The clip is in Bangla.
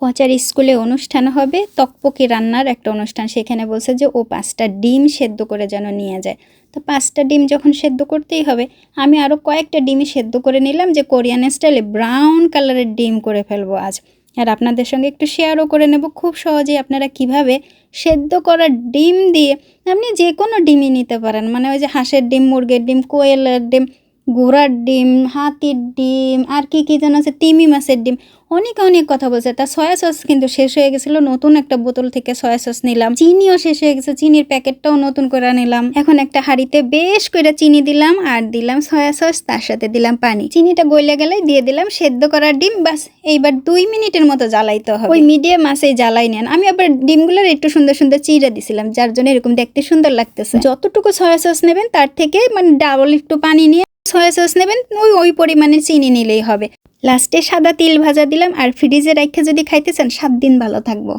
পচার স্কুলে অনুষ্ঠান হবে, তকপকি রান্নার একটা অনুষ্ঠান। সেখানে বলছে যে ও 5টা ডিম সেদ্ধ করে যেন নিয়ে যায়। তো 5টা ডিম যখন সেদ্ধ করতেই হবে, আমি আরও কয়েকটা ডিমই সেদ্ধ করে নিলাম, যে কোরিয়ান স্টাইলে ব্রাউন কালারের ডিম করে ফেলবো আজ। আর আপনাদের সঙ্গে একটু শেয়ারও করে নেব খুব সহজেই আপনারা কিভাবে সেদ্ধ করা ডিম দিয়ে আপনি যে কোনো ডিমই নিতে পারেন। মানে ওই যে হাঁসের ডিম, মুরগির ডিম, কোয়েলের ডিম, ঘোড়ার ডিম, হাতির ডিম, আর কি যেন আছে, তিমি মাছের ডিম, অনেক কথা বলছে। তা সয়া সস কিন্তু শেষ হয়ে গেছিলো, নতুন একটা বোতল থেকে সয়া সস নিলাম। চিনিও শেষ হয়ে গেছে, চিনির প্যাকেটটাও নতুন করে নিলাম। এখন একটা হাঁড়িতে বেশ করে চিনি দিলাম, আর দিলাম সয়া সস, তার সাথে দিলাম পানি। চিনিটা গলে গেলে দিয়ে দিলাম সেদ্ধ করা ডিম। বাস এইবার 2 মিনিটের মতো জ্বালাইতে হবে, ওই মিডিয়াম আছে জ্বালাই নেন। আমি আবার ডিমগুলোর একটু সুন্দর সুন্দর চিড়ে দিছিলাম, যার জন্য এরকম দেখতে সুন্দর লাগতেছে। যতটুকু সয়া সস নেবেন তার থেকে মানে ডাবল একটু পানি নিয়ে সয়া সস নেবেন, ওই পরিমাণে চিনি নিলেই হবে। লাস্টে সাদা তিল ভাজা দিলাম, আর ফ্রিজে রাখা যদি খাইতে চান 7 দিন ভালো থাকবো।